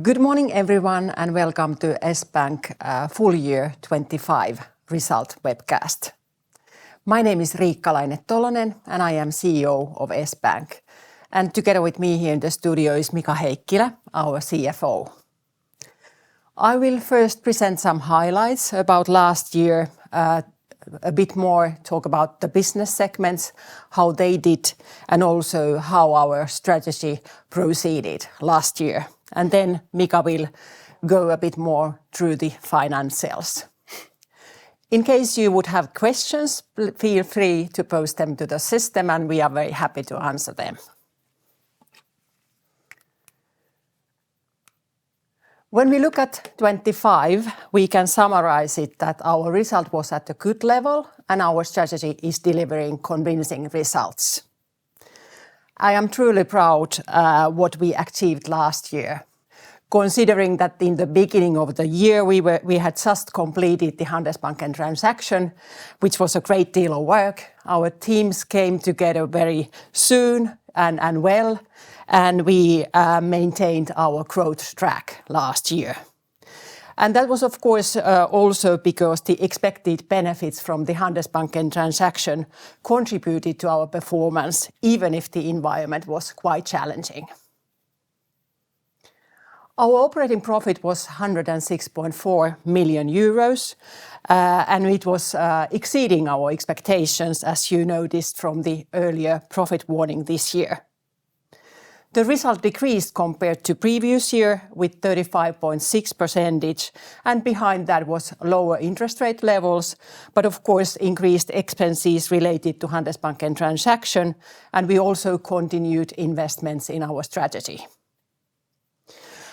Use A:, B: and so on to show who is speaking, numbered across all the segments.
A: Good morning everyone and welcome to S-Bank full year 25 result webcast. My name is Riikka Laine-Tolonen and I am CEO of S-Bank. And together with me here in the studio is Mika Heikkilä, our CFO. I will first present some highlights about last year, a bit more talk about the business segments, how they did, and also how our strategy proceeded last year. And then Mika will go a bit more through the financials. In case you would have questions, feel free to post them to the system and we are very happy to answer them. When we look at 25, we can summarize it that our result was at a good level and our strategy is delivering convincing results. I am truly proud what we achieved last year, considering that in the beginning of the year we had just completed the Handelsbanken transaction, which was a great deal of work. Our teams came together very soon and well, and we maintained our growth track last year. And that was of course also because the expected benefits from the Handelsbanken transaction contributed to our performance, even if the environment was quite challenging. Our operating profit was 106.4 million euros, and it was exceeding our expectations, as you noticed from the earlier profit warning this year. The result decreased compared to previous year with 35.6%, and behind that was lower interest rate levels, but of course increased expenses related to Handelsbanken transaction, and we also continued investments in our strategy.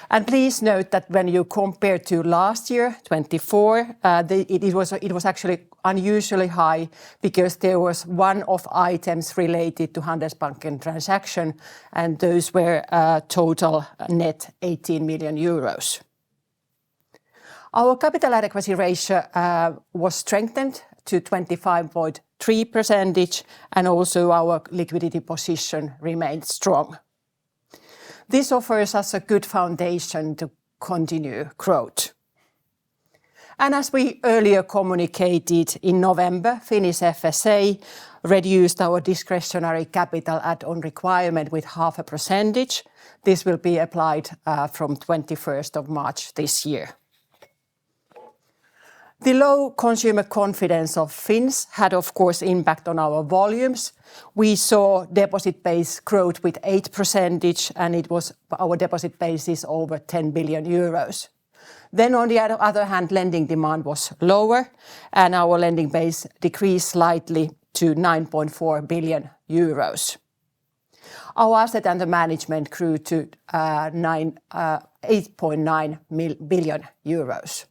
A: And please note that when you compare to last year, 24, it was actually unusually high because there was one-off items related to Handelsbanken transaction, and those were total net 18 million euros. Our capital adequacy ratio was strengthened to 25.3%, and also our liquidity position remained strong. This offers us a good foundation to continue growth. And as we earlier communicated in November, Finnish FSA reduced our discretionary capital add-on requirement with 0.5%. This will be applied from 21st of March this year. The low consumer confidence of Finns had of course impact on our volumes. We saw deposit base growth with 8%, and our deposit base is over 10 billion euros. Then on the other hand, lending demand was lower and our lending base decreased slightly to 9.4 billion euros. Our asset under management grew to 8.9 billion euros.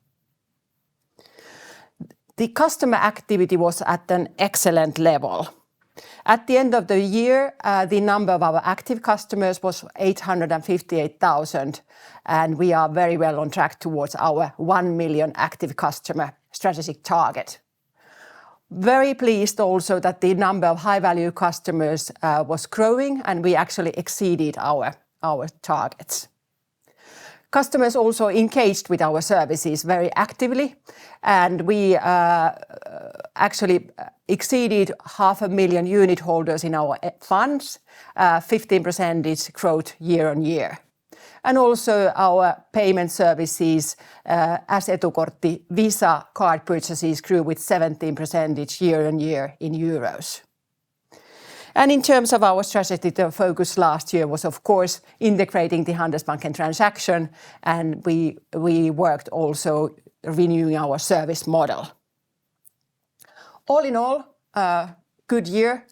A: The customer activity was at an excellent level. At the end of the year, the number of our active customers was 858,000, and we are very well on track towards our 1 million active customer strategic target. Very pleased also that the number of high-value customers was growing, and we actually exceeded our targets. Customers also engaged with our services very actively, and we actually exceeded 500,000 unit holders in our funds, 15% growth year on year. And also our payment services, as Etukortti Visa card purchases grew with 17% year on year in euros. And in terms of our strategy, the focus last year was of course integrating the Handelsbanken transaction, and we worked also renewing our service model. All in all, good year,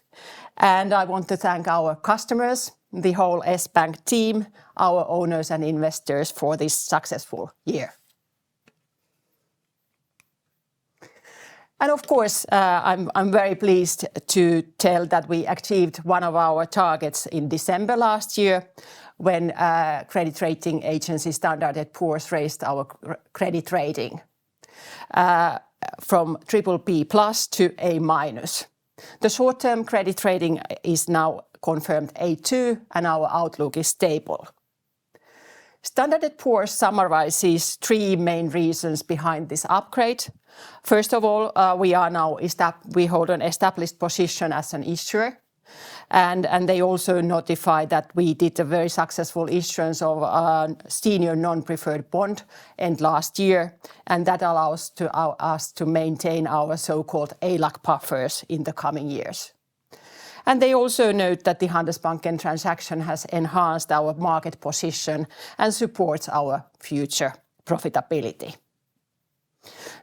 A: and I want to thank our customers, the whole S-Bank team, our owners and investors for this successful year. And of course, I'm very pleased to tell that we achieved one of our targets in December last year when credit rating agency Standard & Poor's raised our credit rating from BBB+ to A-. The short-term credit rating is now confirmed A2 and our outlook is stable. Standard & Poor's summarizes three main reasons behind this upgrade. First of all, we hold an established position as an issuer. And they also notify that we did a very successful issuance of a senior non-preferred bond end last year, and that allows us to maintain our so-called ALAC buffers in the coming years. And they also note that the Handelsbanken transaction has enhanced our market position and supports our future profitability.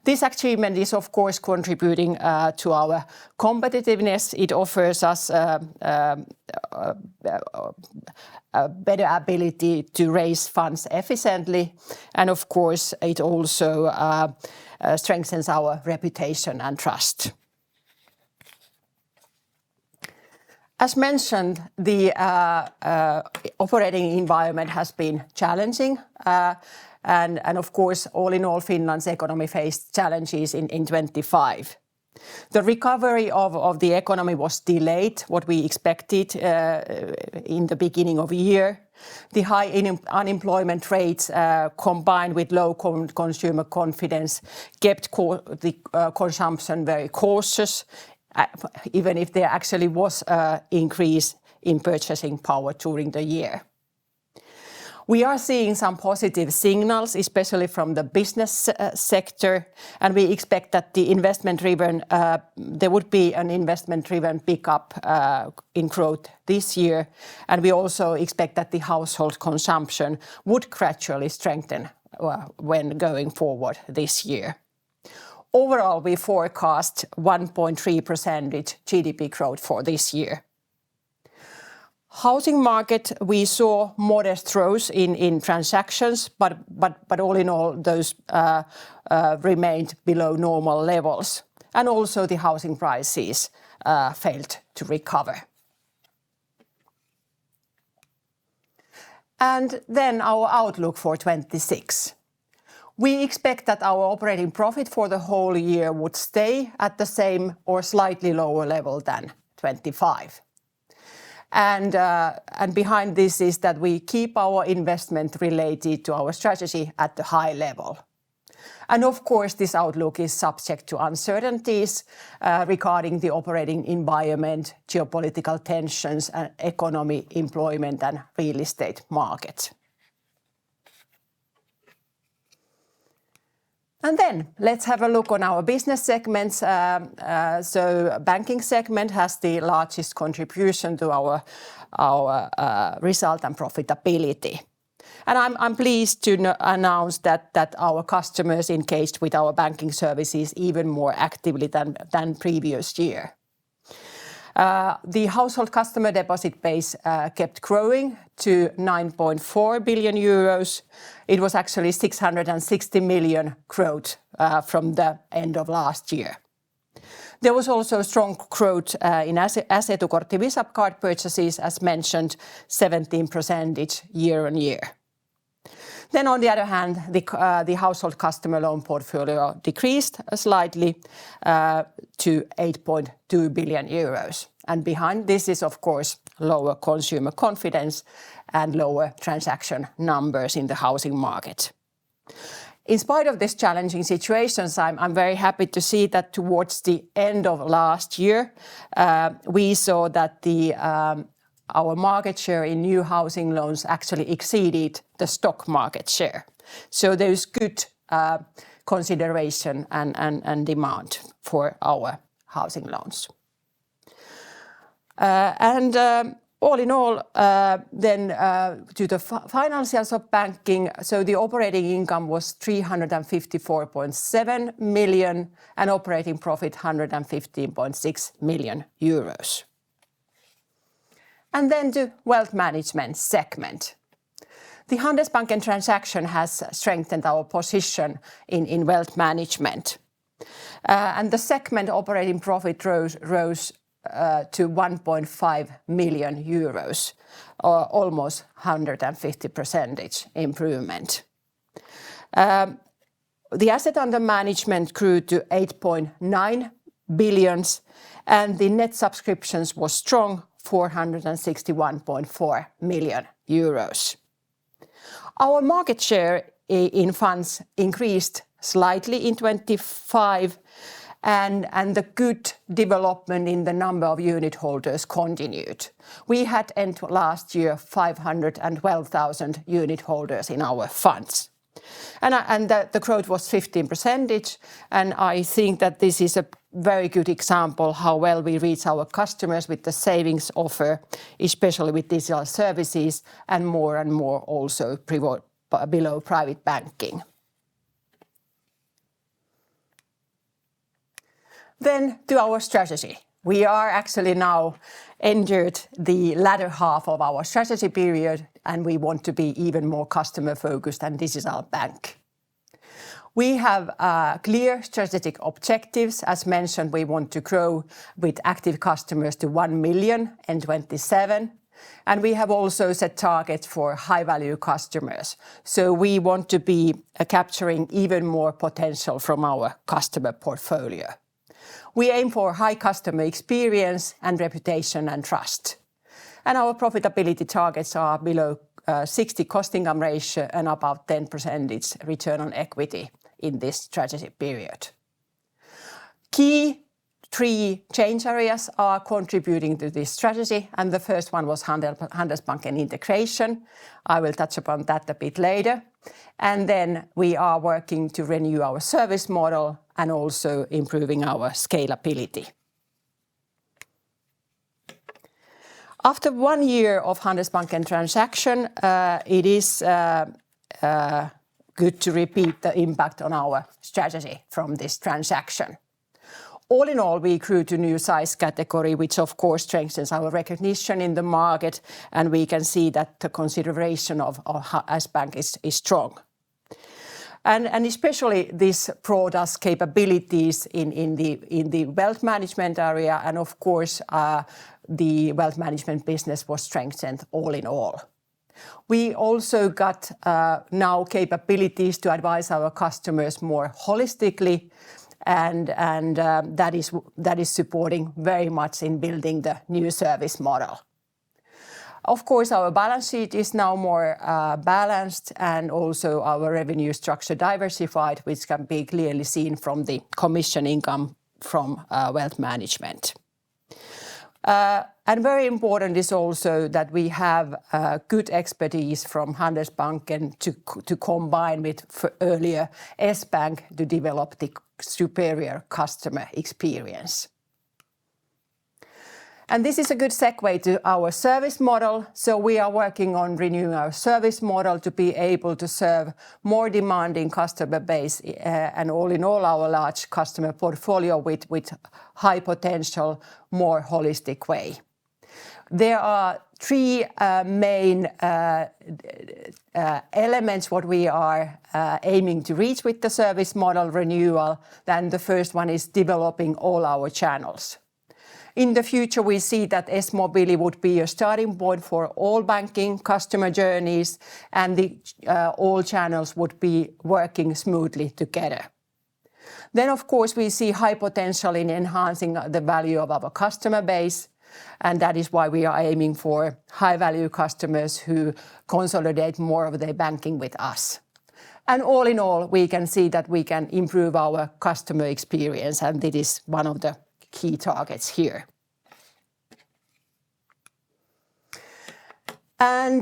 A: This achievement is, of course, contributing to our competitiveness. It offers us a better ability to raise funds efficiently. And, of course, it also strengthens our reputation and trust. As mentioned, the operating environment has been challenging. And of course, all in all, Finland's economy faced challenges in 2025. The recovery of the economy was delayed, what we expected in the beginning of the year. The high unemployment rates combined with low consumer confidence kept the consumption very cautious, even if there actually was an increase in purchasing power during the year. We are seeing some positive signals, especially from the business sector, and we expect that there would be an investment-driven pickup in growth this year, and we also expect that the household consumption would gradually strengthen when going forward this year. Overall, we forecast 1.3% GDP growth for this year. Housing market, we saw modest growth in transactions, but all in all, those remained below normal levels. And also the housing prices failed to recover. And then our outlook for 2026. We expect that our operating profit for the whole year would stay at the same or slightly lower level than 2025. And behind this is that we keep our investment related to our strategy at the high level. And of course, this outlook is subject to uncertainties regarding the operating environment, geopolitical tensions, and economy, employment, and real estate market. And then let's have a look on our business segments. So banking segment has the largest contribution to our result and profitability. And I'm pleased to announce that our customers engaged with our banking services even more actively than previous year. The household customer deposit base kept growing to 9.4 billion euros. It was actually 660 million growth from the end of last year. There was also strong growth in Assetukortti Visa card purchases, as mentioned, 17% year on year. Then on the other hand, the household customer loan portfolio decreased slightly to 8.2 billion euros. And behind this is, of course, lower consumer confidence and lower transaction numbers in the housing market. In spite of these challenging situations, I'm very happy to see that towards the end of last year, we saw that our market share in new housing loans actually exceeded the stock market share. So there's good consideration and demand for our housing loans. All in all, then to the financials of banking, so the operating income was 354.7 million and operating profit 115.6 million euros. And then the wealth management segment. The Handelsbanken transaction has strengthened our position in wealth management. And the segment operating profit rose to 1.5 million euros, or almost 150% improvement. The asset under management grew to 8.9 billion, and the net subscriptions was strong, 461.4 million euros. Our market share in funds increased slightly in 25, and the good development in the number of unit holders continued. We had end last year 512,000 unit holders in our funds. And the growth was 15%, and I think that this is a very good example how well we reach our customers with the savings offer, especially with digital services, and more also below private banking. Then to our strategy. We are actually now entered the latter half of our strategy period, and we want to be even more customer-focused and digital bank. We have clear strategic objectives. As mentioned, we want to grow with active customers to 1 million in 2027. And we have also set targets for high-value customers. So we want to be capturing even more potential from our customer portfolio. We aim for high customer experience and reputation and trust. And our profitability targets are below 60 cost-income ratio and about 10% return on equity in this strategy period. Key 3 change areas are contributing to this strategy, and the first one was Handelsbanken integration. I will touch upon that a bit later. And then we are working to renew our service model and also improving our scalability. After 1 year of Handelsbanken transaction, it is good to repeat the impact on our strategy from this transaction. All in all, we grew to new size category, which of course strengthens our recognition in the market, and we can see that the consideration of S-Bank is strong. And especially this brought us capabilities in the wealth management area, and of course the wealth management business was strengthened all in all. We also got now capabilities to advise our customers more holistically, and that is supporting very much in building the new service model. Of course, our balance sheet is now more balanced, and also our revenue structure diversified, which can be clearly seen from the commission income from wealth management. And very important is also that we have good expertise from Handelsbanken to combine with earlier S-Bank to develop the superior customer experience. And this is a good segue to our service model. So we are working on renewing our service model to be able to serve more demanding customer base and all in all our large customer portfolio with high potential, more holistic way. There are 3 main elements what we are aiming to reach with the service model renewal. Then the first one is developing all our channels. In the future, we see that S-Mobili would be a starting point for all banking customer journeys, and all channels would be working smoothly together. Then, of course, we see high potential in enhancing the value of our customer base, and that is why we are aiming for high-value customers who consolidate more of their banking with us. And all in all, we can see that we can improve our customer experience, and this is one of the key targets here. And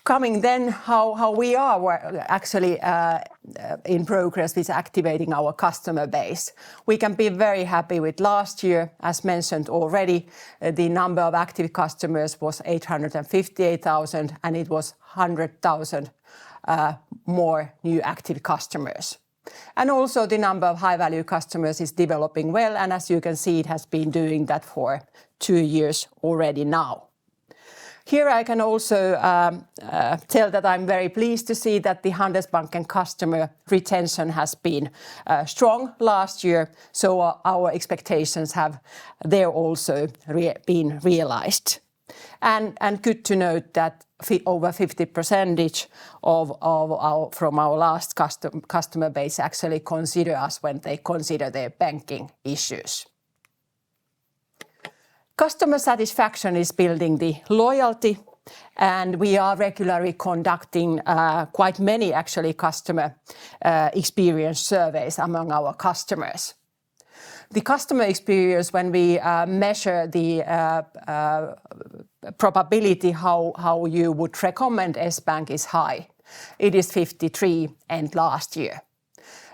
A: coming then how we are actually in progress with activating our customer base. We can be very happy with last year. As mentioned already, the number of active customers was 858,000, and it was 100,000 more new active customers. And also the number of high-value customers is developing well, and as you can see, it has been doing that for 2 years already now. Here I can also tell that I'm very pleased to see that the Handelsbanken customer retention has been strong last year, so our expectations have there also been realized. And good to note that over 50% from our last customer base actually consider us when they consider their banking issues. Customer satisfaction is building the loyalty, and we are regularly conducting quite many actually customer experience surveys among our customers. The customer experience, when we measure the probability how you would recommend S-Bank, is high. It is 53 end last year.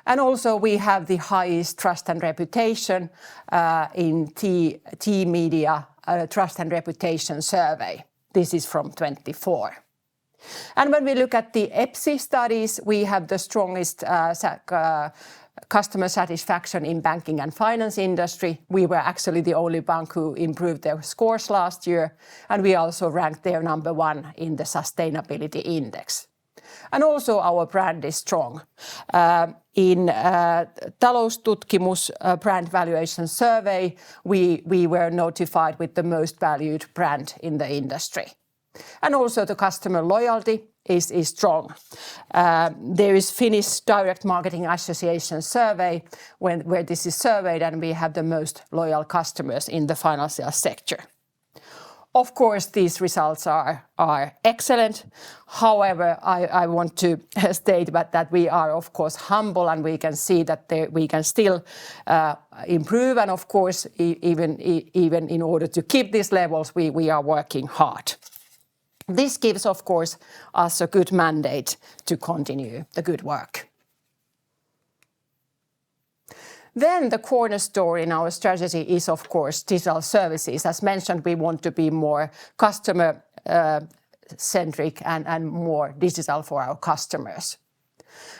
A: And also we have the highest trust and reputation in T-Media Trust and Reputation Survey. This is from 24. And when we look at the EPSI studies, we have the strongest customer satisfaction in banking and finance industry. We were actually the only bank who improved their scores last year, and we also ranked there number 1 in the sustainability index. And also our brand is strong. In Taloustutkimus brand valuation survey, we were notified with the most valued brand in the industry. And also the customer loyalty is strong. There is Finnish Direct Marketing Association survey where this is surveyed, and we have the most loyal customers in the financial sector. Of course, these results are excellent. However, I want to state that we are of course humble, and we can see that we can still improve. And of course, even in order to keep these levels, we are working hard. This gives, of course, us a good mandate to continue the good work. Then the cornerstone in our strategy is, of course, digital services. As mentioned, we want to be more customer-centric and more digital for our customers.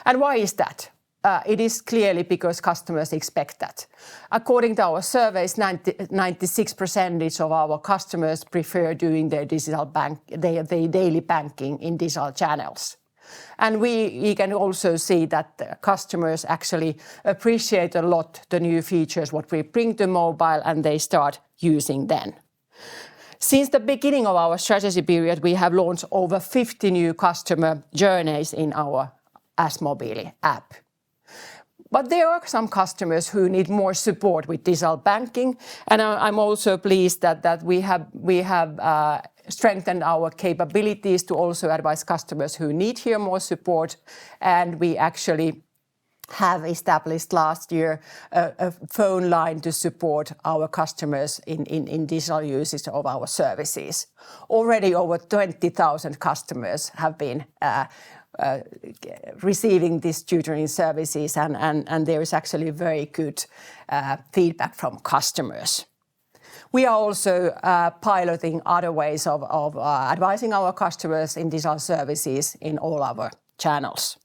A: And why is that? It is clearly because customers expect that. According to our surveys, 96% of our customers prefer doing their their daily banking in digital channels. And we can also see that customers actually appreciate a lot the new features what we bring to mobile, and they start using them. Since the beginning of our strategy period, we have launched over 50 new customer journeys in our S-Mobile app. But there are some customers who need more support with digital banking, and I'm also pleased that we have strengthened our capabilities to also advise customers who need here more support, and we actually have established last year a phone line to support our customers in digital usage of our services. Already over 20,000 customers have been receiving these tutoring services, and there is actually very good feedback from customers. We are also piloting other ways of advising our customers in digital services in all our channels.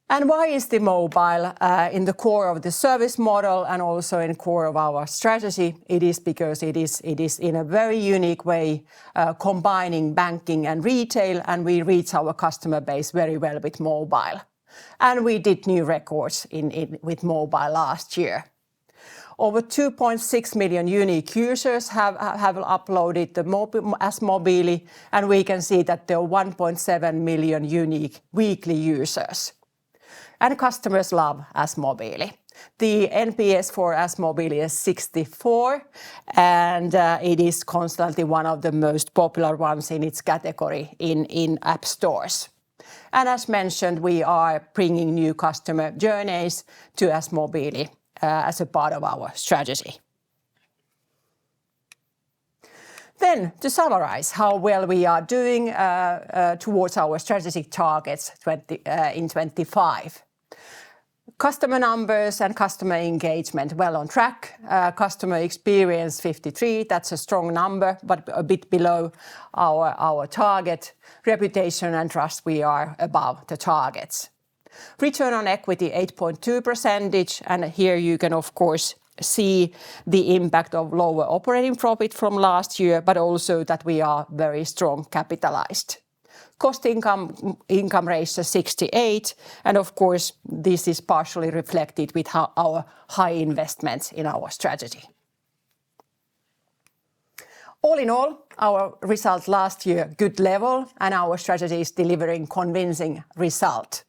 A: And why is the mobile in the core of the service model and also in core of our strategy? It is because it is in a very unique way combining banking and retail, and we reach our customer base very well with mobile. And we did new records with mobile last year. Over 2.6 million unique users have uploaded the S-Mobile, and we can see that there are 1.7 million unique weekly users. And customers love S-Mobile. The NPS for S-Mobile is 64, and it is constantly one of the most popular ones in its category in app stores. And as mentioned, we are bringing new customer journeys to S-Mobile as a part of our strategy. Then, to summarize how well we are doing towards our strategic targets in 25. Customer numbers and customer engagement well on track. Customer experience 53, that's a strong number, but a bit below our target. Reputation and trust, we are above the targets. Return on equity 8.2%, and here you can of course see the impact of lower operating profit from last year, but also that we are very strong capitalized. Cost income ratio 68, and of course this is partially reflected with our high investments in our strategy. All in all, our result last year good level, and our strategy is delivering convincing result.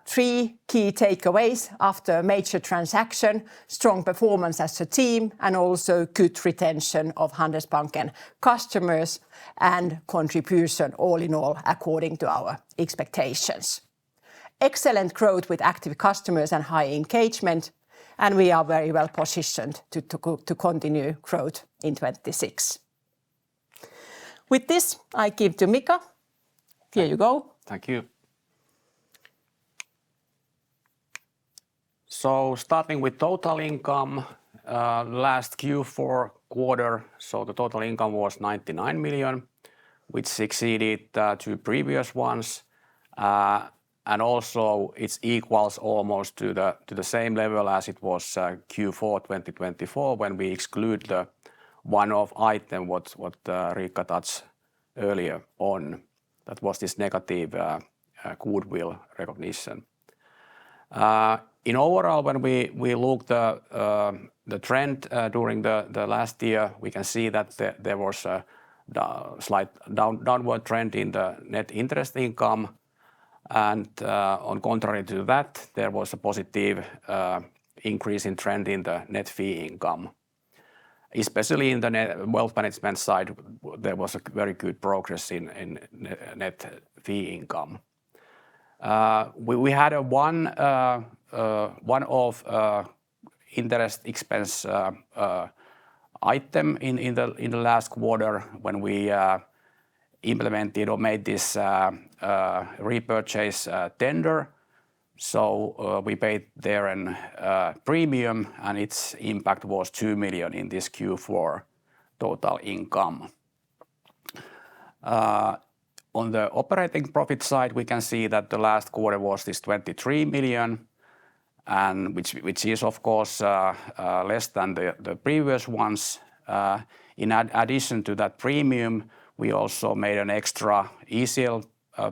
A: Three key takeaways after a major transaction: strong performance as a team, and also good retention of Handelsbanken customers, and contribution all in all according to our expectations. Excellent growth with active customers and high engagement, and we are very well positioned to continue growth in 2026. With this, I give to Mika. Here you go.
B: Thank you. So starting with total income, last Q4 quarter, so the total income was 99 million, which exceeded two previous ones. And also it equals almost to the same level as it was Q4 2024 when we exclude the one-off item what Riikka touched earlier on. That was this negative goodwill recognition. In overall, when we look the trend during the last year, we can see that there was a slight downward trend in the net interest income. And on contrary to that, there was a positive increase in trend in the net fee income. Especially in the wealth management side, there was a very good progress in net fee income. We had a one-off interest expense item in the last quarter when we implemented or made this repurchase tender. So we paid there a premium, and its impact was 2 million in this Q4 total income. On the operating profit side, we can see that the last quarter was this 23 million, and which is of course less than the previous ones. In addition to that premium, we also made an extra ECL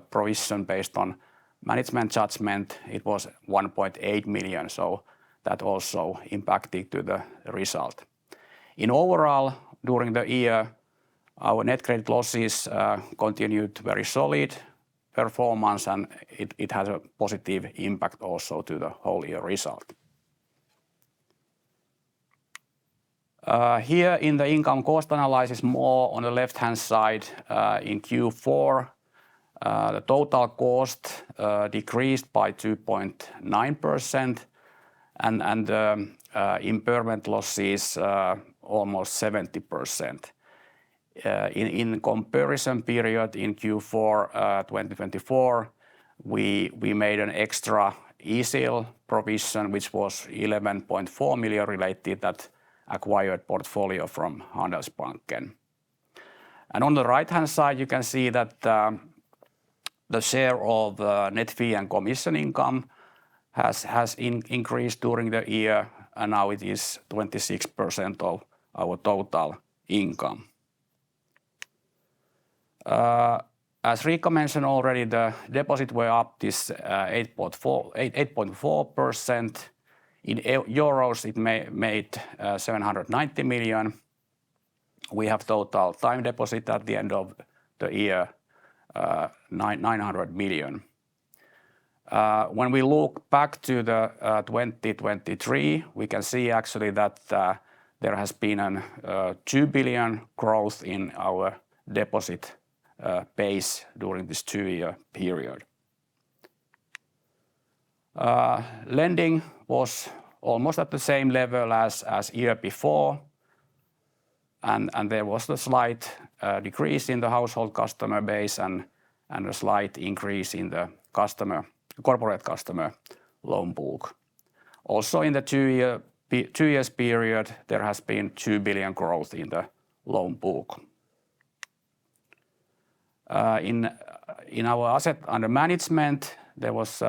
B: provision based on management judgment. It was 1.8 million, so that also impacted to the result. In overall, during the year, our net credit losses continued very solid performance, and it has a positive impact also to the whole year result. Here in the income cost analysis, more on the left-hand side, in Q4, the total cost decreased by 2.9%, and impairment losses almost 70%. In comparison period in Q4 2024, we made an extra ECL provision, which was 11.4 million related that acquired portfolio from Handelsbanken. And on the right-hand side, you can see that the share of net fee and commission income has increased during the year, and now it is 26% of our total income. As Riikka mentioned already, the deposit were up this 8.4%. In euros, it made 790 million. We have total time deposit at the end of the year 900 million. When we look back to the 2023, we can see actually that there has been a 2 billion growth in our deposit base during this 2-year period. Lending was almost at the same level as year before, and there was a slight decrease in the household customer base and a slight increase in the corporate customer loan book. Also in the 2 years period, there has been 2 billion growth in the loan book. In our asset under management, there was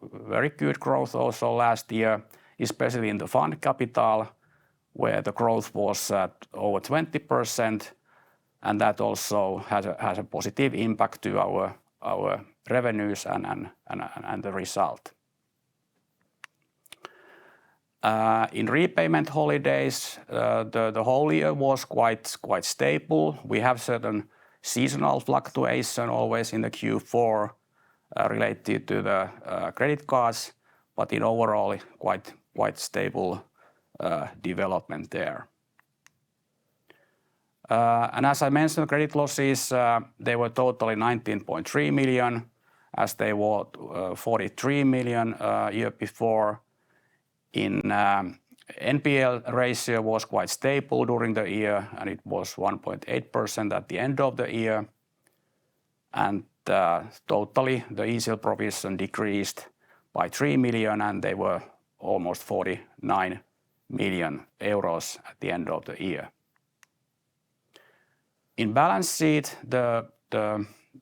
B: very good growth also last year, especially in the fund capital, where the growth was at over 20%, and that also has a positive impact to our revenues and the result. In repayment holidays, the whole year was quite stable. We have certain seasonal fluctuation always in the Q4, related to the credit cards, but in overall quite stable development there. And as I mentioned, credit losses, they were totally 19.3 million, as they were 43 million year before. In NPL ratio was quite stable during the year, and it was 1.8% at the end of the year. And totally, the ECL provision decreased by 3 million, and they were almost 49 million euros at the end of the year. In balance sheet, the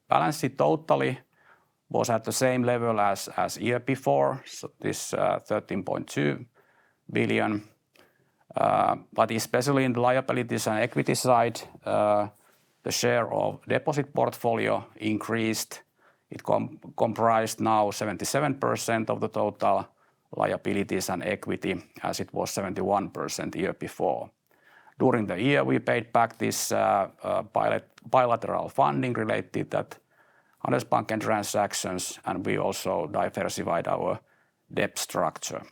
B: balance sheet totally was at the same level as year before, so this 13.2 billion. But especially in the liabilities and equity side, the share of deposit portfolio increased. It comprised now 77% of the total liabilities and equity, as it was 71% year before. During the year, we paid back this bilateral funding related that S-Pankki transactions, and we also diversified our debt structure.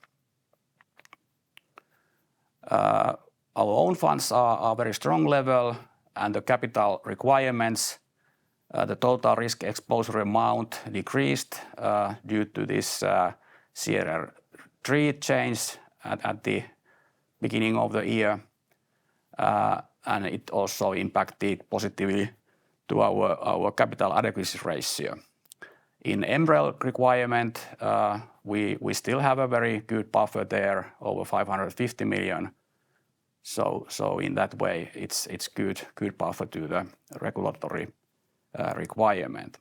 B: Our own funds are very strong level, and the capital requirements, the total risk exposure amount decreased due to this CRR3 change at the beginning of the year. And it also impacted positively to our capital adequacy ratio. In MREL requirement, we still have a very good buffer there, over 550 million. So in that way, it's good buffer to the regulatory requirement.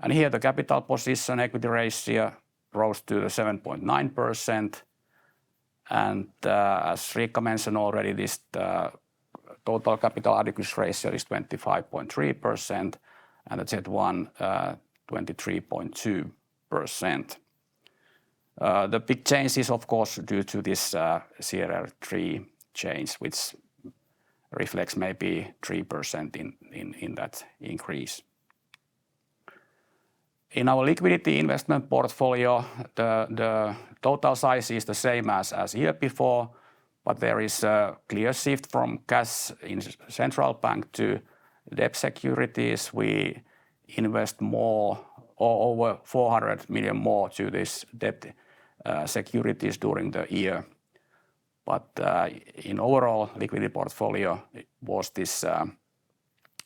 B: And here the capital position equity ratio rose to 7.9%. And as Riikka mentioned already, this total capital adequacy ratio is 25.3%, and the CET1 23.2%. The big change is, of course, due to this CRR3 change, which reflects maybe 3% in that increase. In our liquidity investment portfolio, the total size is the same as year before, but there is a clear shift from cash in central bank to debt securities. We invest more, or over 400 million more to this debt securities during the year. But in overall liquidity portfolio, it was this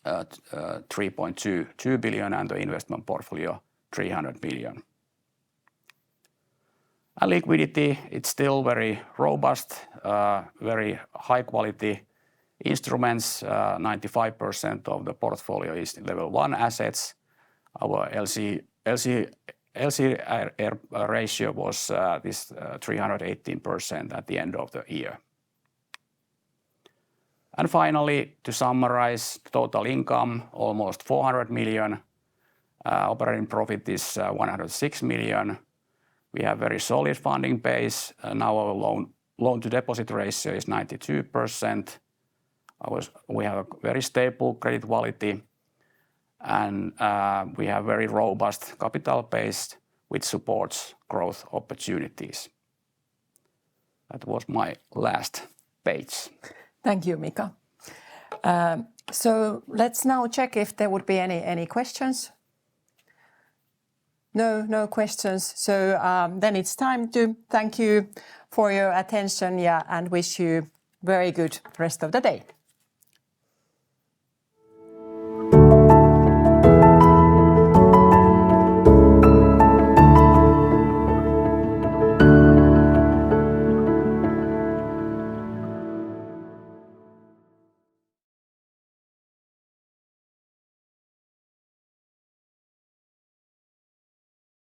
B: 3.2 billion, and the investment portfolio 300 million. And liquidity, it's still very robust, very high quality instruments. 95% of the portfolio is level 1 assets. Our LCR ratio was this 318% at the end of the year. And finally, to summarize, total income almost 400 million. Operating profit is 106 million. We have very solid funding base. Now our loan to deposit ratio is 92%. We have a very stable credit quality, and we have very robust capital base which supports growth opportunities. That was my last page.
A: Thank you, Mika. So let's now check if there would be any questions. No questions. So then it's time to thank you for your attention, and wish you very good rest of the day.